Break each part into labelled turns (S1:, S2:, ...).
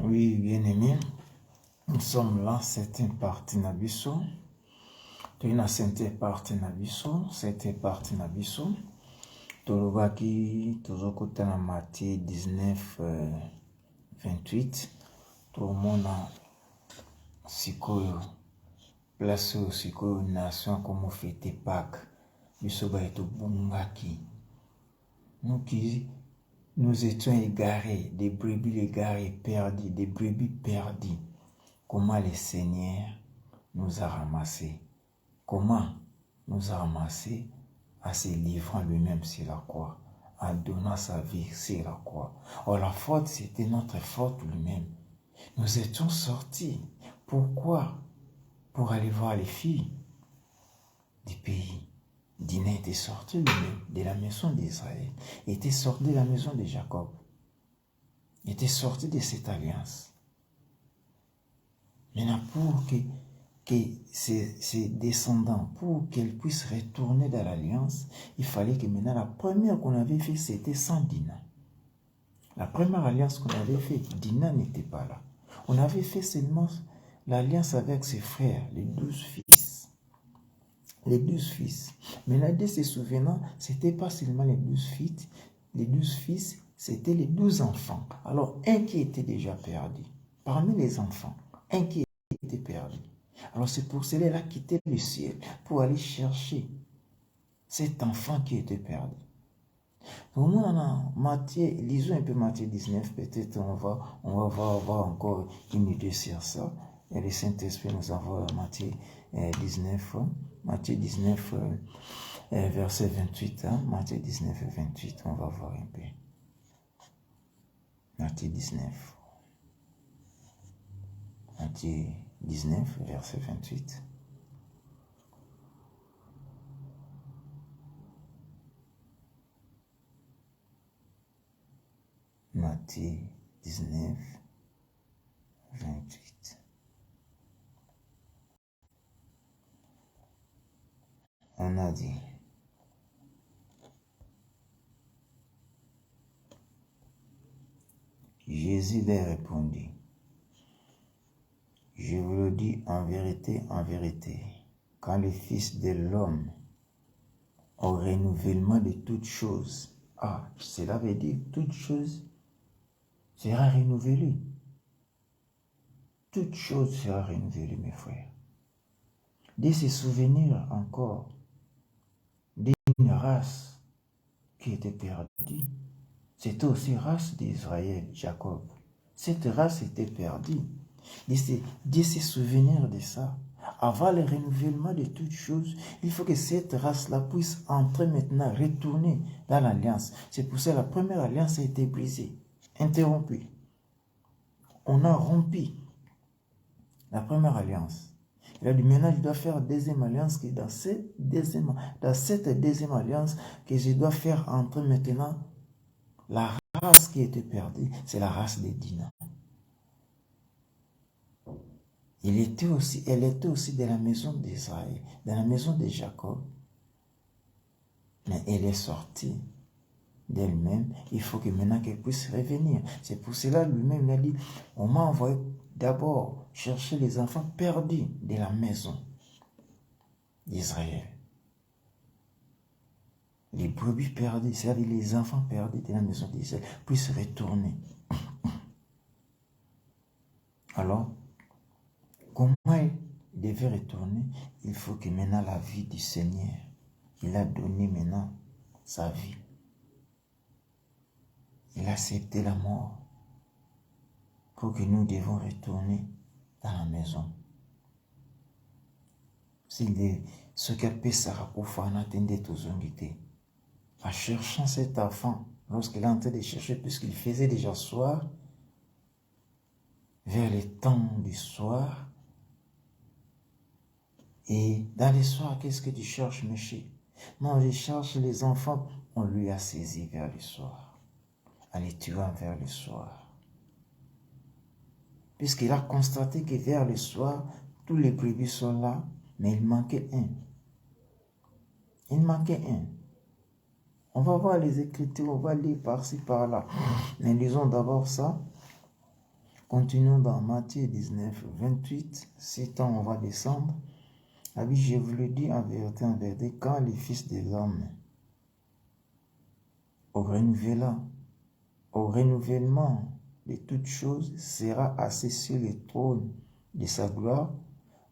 S1: Oui, bien-aimé, nous sommes là, c'était parti na biso. Toina sente parti na biso, c'était parti na biso. Tolobaki tozokutana Matthieu 19, 28. Tomona sikoyo, place oyo sikoyo nation comme fêter Pâques. Biso ba etobungaki. Nous étions égarés, des brebis égarés, perdus, des brebis perdus. Comment le Seigneur nous a ramassés? Comment nous a ramassés? En se livrant lui-même sur la croix, en donnant sa vie sur la croix. Or la faute, c'était notre faute lui-même. Nous étions sortis. Pourquoi? Pour aller voir les filles du pays. Dina était sorti lui-même de la maison d'Israël. Il était sorti de la maison de Jacob. Il était sorti de cette alliance. Maintenant, pour que ses descendants, pour qu'elles puissent retourner dans l'alliance, il fallait que maintenant, la première qu'on avait fait, c'était sans Dina. La première alliance qu'on avait fait, Dina n'était pas là. On avait fait seulement l'alliance avec ses frères, les 12 fils. Les 12 fils. Maintenant, de se souvenant, ce n'était pas seulement les 12 fils, c'était les 12 enfants. Alors, un qui était déjà perdu. Parmi les enfants, un qui était perdu. Alors, c'est pour cela qu'il a quitté le ciel, pour aller chercher cet enfant qui était perdu. Au moins, Matthieu, lisons un peu Matthieu 19, peut-être on va avoir encore une idée sur ça. Et le Saint-Esprit nous envoie Matthieu 19, verset 28. Matthieu 19, 28, on va voir un peu. Matthieu 19. Matthieu 19, verset 28. Matthieu 19, 28. On a dit, Jésus leur répondit, je vous le dis en vérité, quand le Fils de l'homme, au renouvellement de toutes choses, cela veut dire toute chose sera renouvelée. Toute chose sera renouvelée, mes frères. De se souvenir encore d'une race qui était perdue. C'était aussi la race d'Israël, Jacob. Cette race était perdue. De se souvenir de ça. Avant le renouvellement de toutes choses, il faut que cette race-là puisse entrer maintenant, retourner dans l'alliance. C'est pour ça que la première alliance a été brisée, interrompue. On a rompu la première alliance. Il a dit maintenant, je dois faire deuxième alliance, que dans cette deuxième alliance, que je dois faire entrer maintenant la race qui était perdue, c'est la race de Dina. Elle était aussi de la maison d'Israël, de la maison de Jacob. Mais elle est sortie d'elle-même. Il faut que maintenant qu'elle puisse revenir. C'est pour cela lui-même il a dit, on m'a envoyé d'abord chercher les enfants perdus de la maison d'Israël. Les brebis perdues, c'est-à-dire les enfants perdus de la maison d'Israël, puissent retourner. Alors, comment il devait retourner? Il faut que maintenant la vie du Seigneur, il a donné maintenant sa vie. Il a accepté la mort pour que nous devons retourner dans la maison. Ce qu'elle peut Sarakoufan attendait tous invités. En cherchant cet enfant, lorsqu'il est en train de chercher, puisqu'il faisait déjà soir, vers le temps du soir, et dans les soirs, qu'est-ce que tu cherches, monsieur? Non, je cherche les enfants. On lui a saisi vers le soir, en les tuant vers le soir. Puisqu'il a constaté que vers le soir, tous les brebis sont là, mais il manquait un. Il manquait un. On va voir les Écritures, on va lire par-ci, par-là. Mais lisons d'abord ça. Continuons dans Matthieu 19, 28. C'est temps, on va descendre. Ah oui, je vous le dis en vérité, quand les fils de l'homme au renouvellement de toutes choses sera assis sur le trône de sa gloire,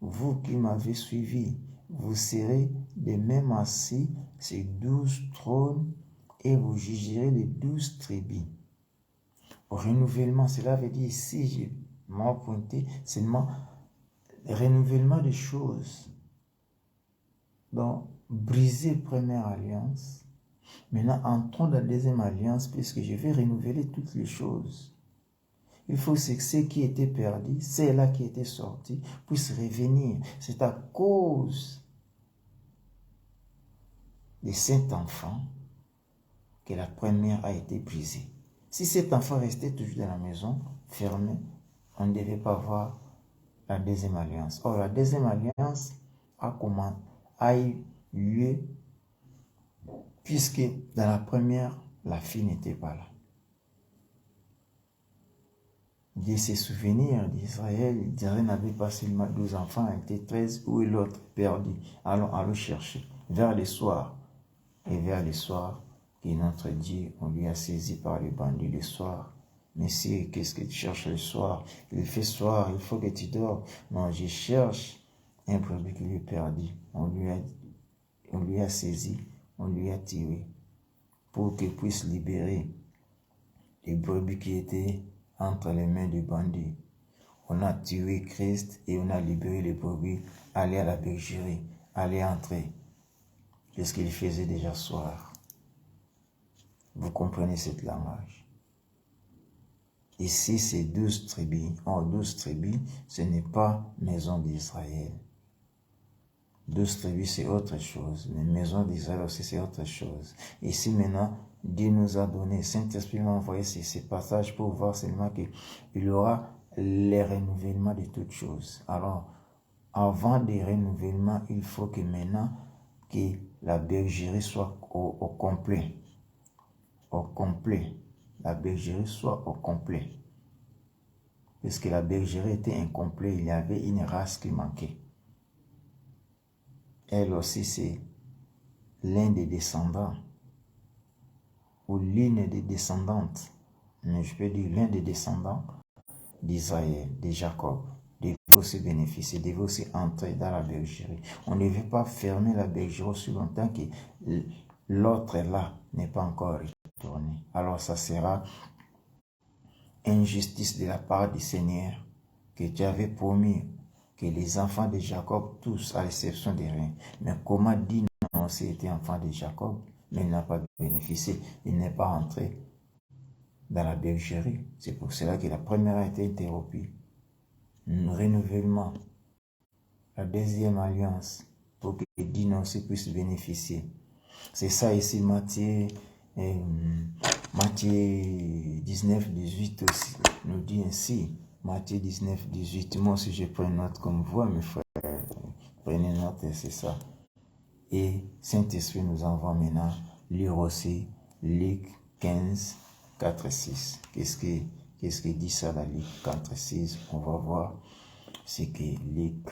S1: vous qui m'avez suivi, vous serez de même assis sur 12 trônes et vous jugerez les 12 tribus. Au renouvellement, cela veut dire ici, je m'en pointé, seulement le renouvellement des choses. Donc, briser première alliance. Maintenant, entrons dans la deuxième alliance, puisque je vais renouveler toutes les choses. Il faut que ce qui était perdu, c'est là qui était sorti, puisse revenir. C'est à cause de cet enfant que la première a été brisée. Si cet enfant restait toujours dans la maison, fermé, on ne devait pas voir la deuxième alliance. Or, la deuxième alliance a eu lieu puisque dans la première, la fille n'était pas là. De ses souvenirs d'Israël, Israël n'avait pas seulement 12 enfants, il était 13, où est l'autre perdu. Allons chercher vers le soir. Et vers le soir, que notre Dieu, on lui a saisi par les bandits le soir. Monsieur, qu'est-ce que tu cherches le soir? Il fait soir, il faut que tu dors. Non, je cherche un brebis qui lui est perdu. On lui a saisi, on lui a tiré pour qu'il puisse libérer les brebis qui étaient entre les mains du bandit. On a tué Christ et on a libéré les brebis. Allez à la bergerie, allez entrer. Qu'est-ce qu'il faisait déjà soir? Vous comprenez cette langage? Ici, c'est 12 tribus. En 12 tribus, ce n'est pas maison d'Israël. 12 tribus, c'est autre chose. Mais maison d'Israël aussi, c'est autre chose. Ici, maintenant, Dieu nous a donné, Saint-Esprit m'a envoyé ces passages pour voir seulement qu'il y aura les renouvellements de toutes choses. Alors, avant des renouvellements, il faut que maintenant, que la bergerie soit au complet. Au complet. La bergerie soit au complet. Parce que la bergerie était incomplète, il y avait une race qui manquait. Elle aussi, c'est l'un des descendants, ou l'une des descendantes, mais je peux dire l'un des descendants d'Israël, de Jacob, devait aussi bénéficier, devait aussi entrer dans la bergerie. On ne veut pas fermer la bergerie aussi longtemps que l'autre là n'est pas encore retourné. Alors ça sera injustice de la part du Seigneur que tu avais promis que les enfants de Jacob, tous, à l'exception des reins. Mais comment Dina aussi était enfant de Jacob, mais il n'a pas bénéficié, il n'est pas entré dans la bergerie. C'est pour cela que la première a été interrompue. Un renouvellement, la deuxième alliance, pour que Dina aussi puisse bénéficier. C'est ça ici, Matthieu 19, 18 aussi, nous dit ainsi. Matthieu 19, 18. Moi aussi, je prends note comme vous, mes frères. Prenez note, c'est ça. Et Saint-Esprit nous envoie maintenant lire aussi Luc 15, 4 et 6. Qu'est-ce que dit ça dans Luc 4 et 6? On va voir. C'est que Luc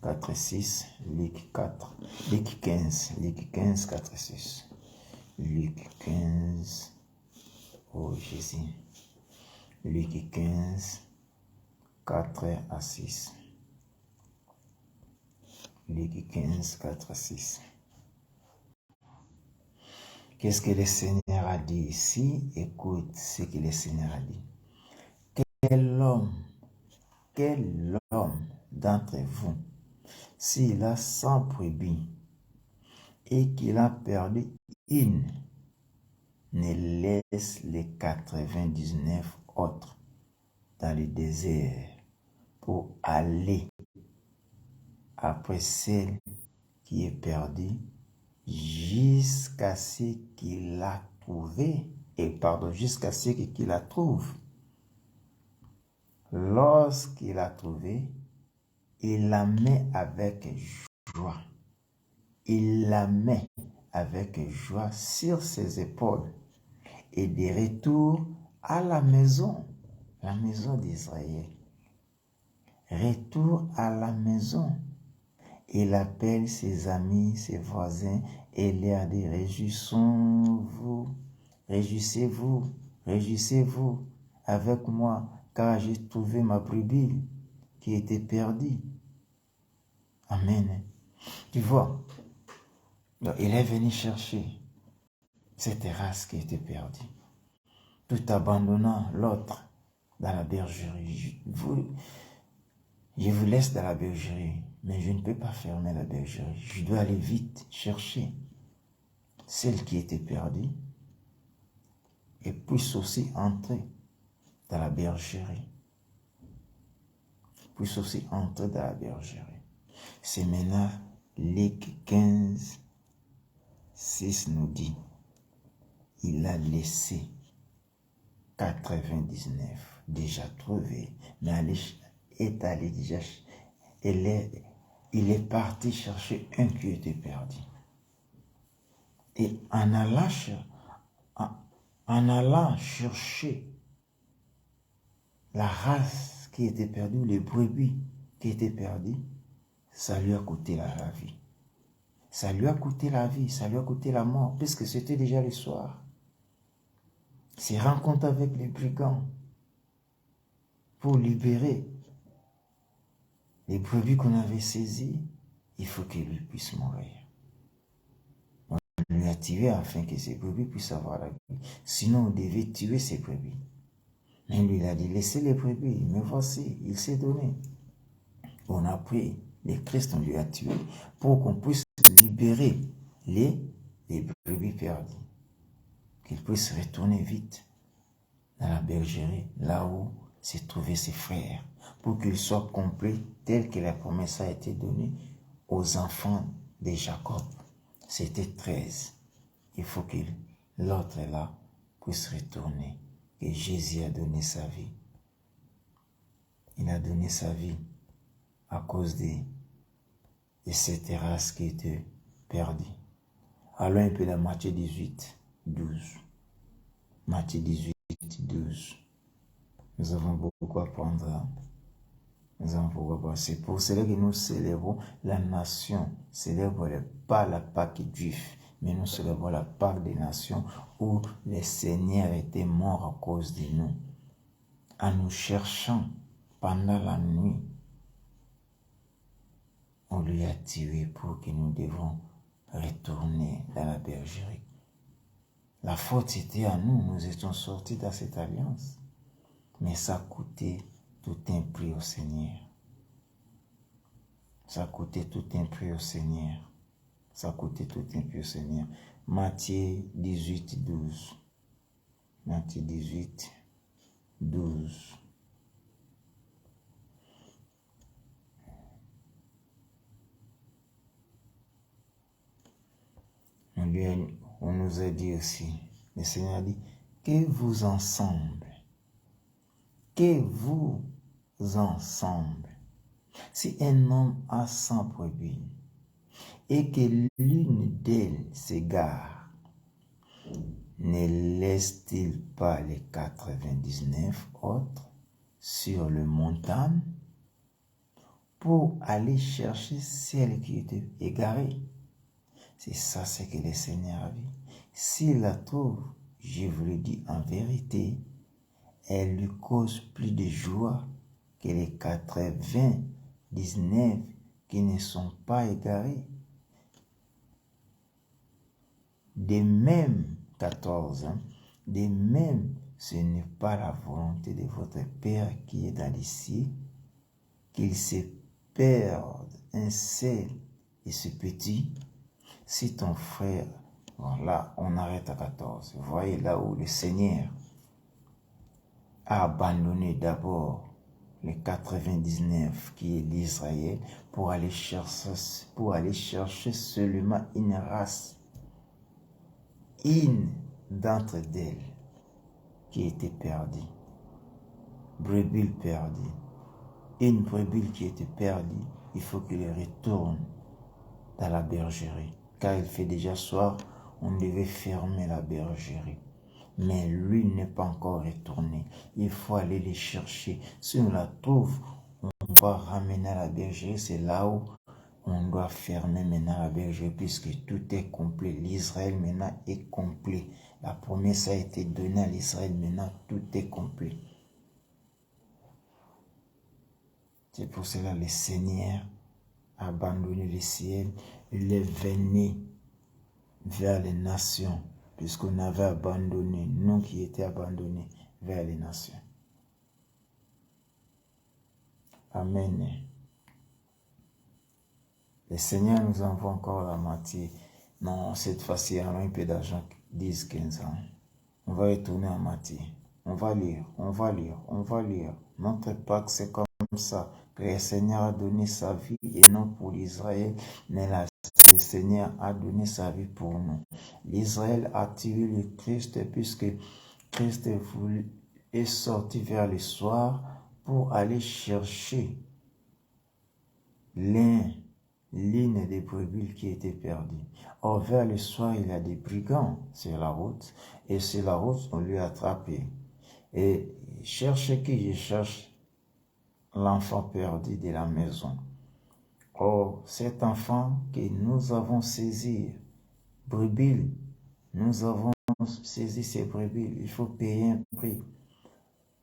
S1: 4 et 6, Luc 15, 4 et 6. Luc 15, oh Jésus. Luc 15, 4 à 6. Luc 15, 4 à 6. Qu'est-ce que le Seigneur a dit ici? Écoute ce que le Seigneur a dit. Quel homme d'entre vous, s'il a 100 brebis et qu'il a perdu une, ne laisse les 99 autres dans le désert pour aller après celle qui est perdue jusqu'à ce qu'il la trouve. Jusqu'à ce qu'il la trouve. Lorsqu'il l'a trouvée, il la met avec joie. Il la met avec joie sur ses épaules et de retour à la maison, la maison d'Israël. Retour à la maison. Il appelle ses amis, ses voisins et leur dit, réjouissez-vous, réjouissez-vous, réjouissez-vous avec moi, car j'ai trouvé ma brebis qui était perdue. Amen. Tu vois, donc il est venu chercher cette race qui était perdue, tout abandonnant l'autre dans la bergerie. Je vous laisse dans la bergerie, mais je ne peux pas fermer la bergerie. Je dois aller vite chercher celle qui était perdue et puisse aussi entrer dans la bergerie. Puisse aussi entrer dans la bergerie. C'est maintenant Luc 15, 6 nous dit, il a laissé 99 déjà trouvés, mais est allé déjà, il est parti chercher un qui était perdu. Et en allant chercher la race qui était perdue, les brebis qui étaient perdues, ça lui a coûté la vie. Ça lui a coûté la vie, ça lui a coûté la mort, puisque c'était déjà le soir. Ses rencontres avec les brigands pour libérer les brebis qu'on avait saisies, il faut que lui puisse mourir. On lui a tué afin que ces brebis puissent avoir la vie. Sinon, on devait tuer ces brebis. Mais lui, il a dit, laissez les brebis, me voici, il s'est donné. On a pris les Christ, on lui a tué pour qu'on puisse libérer les brebis perdues. Qu'il puisse retourner vite dans la bergerie, là où se trouvaient ses frères, pour qu'ils soient complets tel que la promesse a été donnée aux enfants de Jacob. C'était 13. Il faut que l'autre là puisse retourner, que Jésus a donné sa vie. Il a donné sa vie à cause de cette race qui était perdue. Allons un peu dans Matthieu 18, 12. Matthieu 18, 12. Nous avons beaucoup à apprendre. Nous avons beaucoup à apprendre. C'est pour cela que nous célébrons la nation. Célèbre pas la Pâque juive, mais nous célébrons la Pâque des nations où le Seigneur était mort à cause de nous. En nous cherchant pendant la nuit, on lui a tué pour que nous devons retourner dans la bergerie. La faute était à nous, nous étions sortis dans cette alliance. Mais ça a coûté tout un prix au Seigneur. Ça a coûté tout un prix au Seigneur. Ça a coûté tout un prix au Seigneur. Matthieu 18, 12. Matthieu 18, 12. On nous a dit aussi, le Seigneur a dit, que vous ensemble, si un homme a 100 brebis et que l'une d'elles s'égare, ne laisse-t-il pas les 99 autres sur le montagne pour aller chercher celle qui était égarée? C'est ça ce que le Seigneur a dit. S'il la trouve, je vous le dis en vérité, elle lui cause plus de joie que les 99 qui ne sont pas égarés. De même, 14, de même, ce n'est pas la volonté de votre Père qui est dans les cieux, qu'il se perde un seul et ce petit. Si ton frère, là on arrête à 14, vous voyez là où le Seigneur a abandonné d'abord les 99 qui est l'Israël pour aller chercher seulement une race, une d'entre elles qui était perdue, brebis perdue, une brebis qui était perdue, il faut qu'elle retourne dans la bergerie. Car il fait déjà soir, on devait fermer la bergerie. mais lui n'est pas encore retourné. Il faut aller les chercher. Si on la trouve, on va ramener à la bergerie. C'est là où on doit fermer maintenant la bergerie puisque tout est complet. L'Israël maintenant est complet. La promesse a été donnée à l'Israël. Maintenant, tout est complet. C'est pour cela que le Seigneur a abandonné le ciel. Il est venu vers les nations, puisqu'on avait abandonné, nous qui étions abandonnés vers les nations. Amen. Le Seigneur nous envoie encore la moitié. Non, cette fois-ci, on a un peu d'argent, 10, 15 ans. On va retourner en moitié. On va lire. Notre Pâque, c'est comme ça que le Seigneur a donné sa vie, et non pour l'Israël, mais le Seigneur a donné sa vie pour nous. L'Israël a tiré le Christ puisque Christ est sorti vers le soir pour aller chercher l'une des brebis qui était perdue. Or, vers le soir, il y a des brigands sur la route, et sur la route, on lui a attrapé. Et cherche qui? Je cherche l'enfant perdu de la maison. Or, cet enfant que nous avons saisi, brebis, nous avons saisi ces brebis, il faut payer un prix.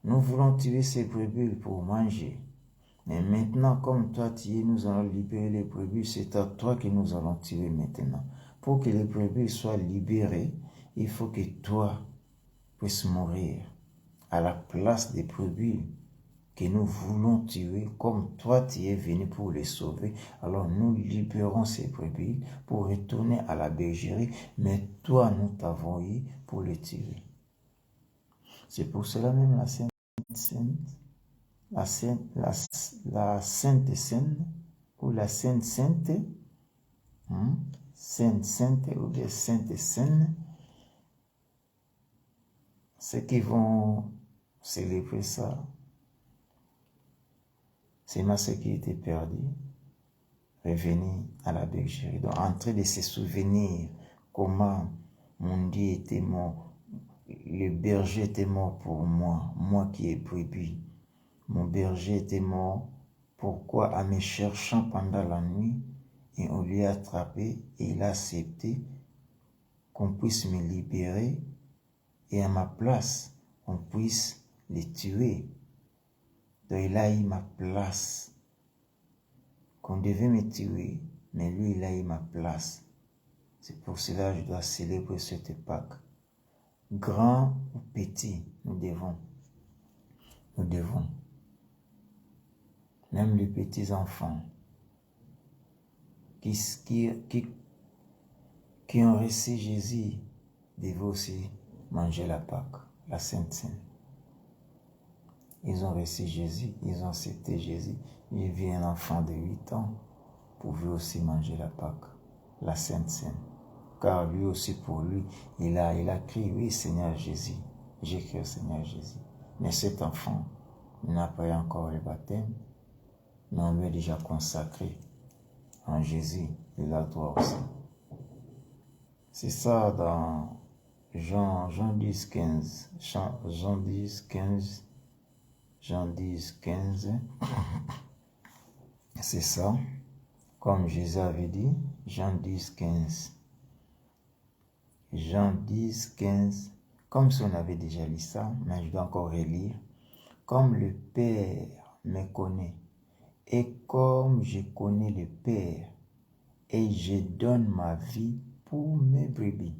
S1: Nous voulons tuer ces brebis pour manger. Mais maintenant, comme toi tu es, nous allons libérer les brebis. C'est à toi que nous allons tuer maintenant. Pour que les brebis soient libérés, il faut que toi puisses mourir à la place des brebis que nous voulons tuer. Comme toi tu es venu pour les sauver, alors nous libérons ces brebis pour retourner à la bergerie. Mais toi, nous t'avons eu pour les tuer. C'est pour cela même la Sainte Seine, la Sainte Seine, ou la Sainte Sainte, Sainte Sainte ou bien Sainte Seine, ceux qui vont célébrer ça, c'est ceux qui étaient perdus, revenir à la bergerie, donc en train de se souvenir comment mon Dieu était mort, le berger était mort pour moi, moi qui ai brebis. Mon berger était mort. Pourquoi? En me cherchant pendant la nuit, et on lui a attrapé, et il a accepté qu'on puisse me libérer, et à ma place, on puisse les tuer. Donc il a eu ma place. Qu'on devait me tuer, mais lui, il a eu ma place. C'est pour cela que je dois célébrer cette Pâque. Grand ou petit, nous devons. Même les petits enfants qui ont reçu Jésus devaient aussi manger la Pâque, la Sainte Seine. Ils ont reçu Jésus, ils ont accepté Jésus. Il vit un enfant de 8 ans, pouvait aussi manger la Pâque, la Sainte Seine. Car lui aussi, pour lui, il a crié, oui Seigneur Jésus, j'ai cru au Seigneur Jésus. Mais cet enfant n'a pas encore le baptême, mais on lui a déjà consacré en Jésus, il a droit aussi. C'est ça dans Jean 10, 15. Jean 10, 15. Jean 10, 15. C'est ça. Comme Jésus avait dit, Jean 10, 15. Jean 10, 15. Comme si on avait déjà lu ça, mais je dois encore relire. Comme le Père me connaît, et comme je connais le Père, et je donne ma vie pour mes brebis.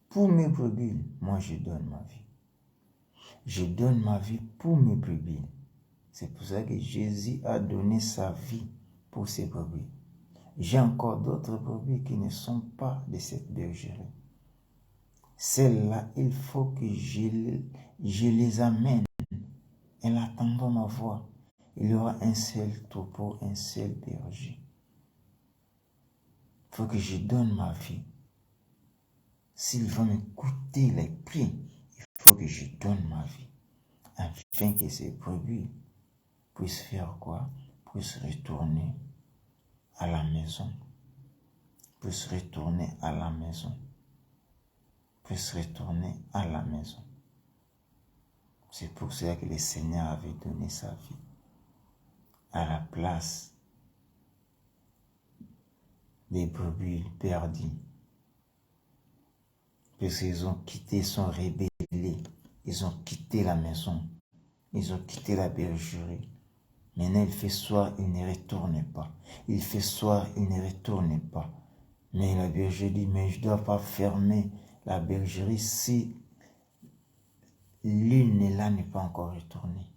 S1: Pour mes brebis, moi je donne ma vie. Je donne ma vie pour mes brebis. C'est pour ça que Jésus a donné sa vie pour ses brebis. J'ai encore d'autres brebis qui ne sont pas de cette bergerie. Celles-là, il faut que je les amène. En attendant ma voix, il y aura un seul troupeau, un seul berger. Il faut que je donne ma vie. S'il va me coûter les prix, il faut que je donne ma vie. Afin que ces brebis puissent faire quoi? Puissent retourner à la maison. Puissent retourner à la maison. puisse retourner à la maison. C'est pour cela que le Seigneur avait donné sa vie à la place des brebis perdues. Parce qu'ils ont quitté, sont rébellés. Ils ont quitté la maison. Ils ont quitté la bergerie. Maintenant, il fait soir, ils ne retournent pas. Il fait soir, ils ne retournent pas. Mais la bergerie dit, mais je ne dois pas fermer la bergerie si l'une là n'est pas encore retournée.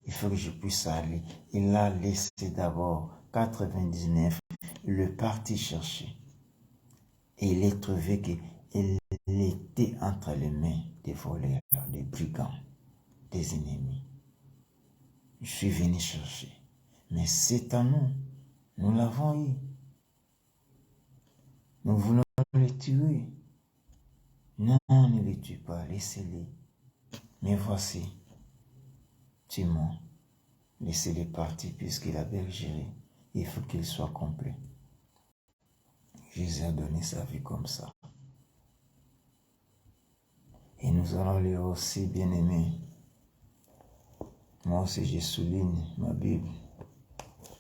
S1: Il faut que je puisse aller. Il a laissé d'abord 99, il est parti chercher. Et il a trouvé qu'il était entre les mains des voleurs, des brigands, des ennemis. Je suis venu chercher. Mais c'est à nous. Nous l'avons eu. Nous voulons les tuer. Non, ne les tue pas, laissez-les. Mais voici, tue-moi. Laissez-les partir puisqu'il a bergerie. Il faut qu'il soit complet. Jésus a donné sa vie comme ça. Et nous allons lire aussi, bien-aimés. Moi aussi, je souligne ma Bible.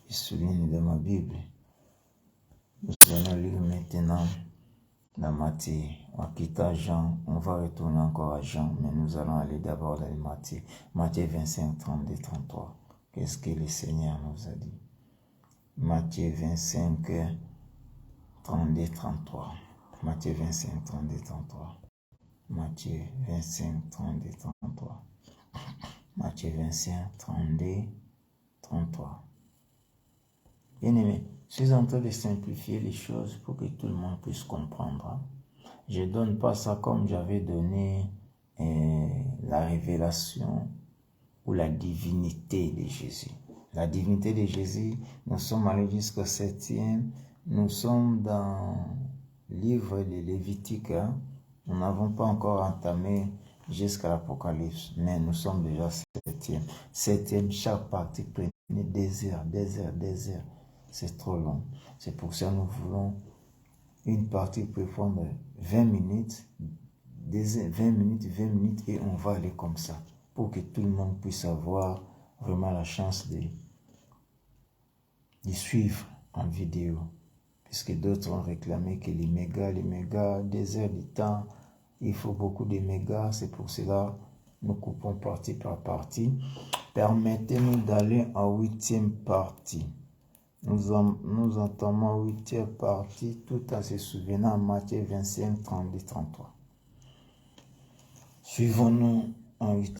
S1: Je souligne de ma Bible. Nous allons lire maintenant dans Matthieu. On quitte à Jean. On va retourner encore à Jean. Mais nous allons aller d'abord dans Matthieu. Matthieu 25, 32, 33. Qu'est-ce que le Seigneur nous a dit? Matthieu 25, 32, 33. Matthieu 25, 32, 33. Matthieu 25, 32, 33. Matthieu 25, 32, 33. Bien-aimé, je suis en train de simplifier les choses pour que tout le monde puisse comprendre. Je ne donne pas ça comme j'avais donné la révélation ou la divinité de Jésus. La divinité de Jésus, nous sommes allés jusqu'au 7e. Nous sommes dans le livre de Lévitique. Nous n'avons pas encore entamé jusqu'à l'Apocalypse, mais nous sommes déjà 7e. 7e, chaque partie prenait des heures. C'est trop long. C'est pour ça que nous voulons une partie peut prendre 20 minutes, 20 minutes, et on va aller comme ça, pour que tout le monde puisse avoir vraiment la chance de suivre en vidéo. Puisque d'autres ont réclamé que les mégas, 2 heures de temps, il faut beaucoup de mégas, c'est pour cela nous coupons partie par partie. Permettez-nous d'aller en 8e partie. Nous entamons 8e partie tout en se souvenant Matthieu 25, 32, 33. Suivons-nous en 8e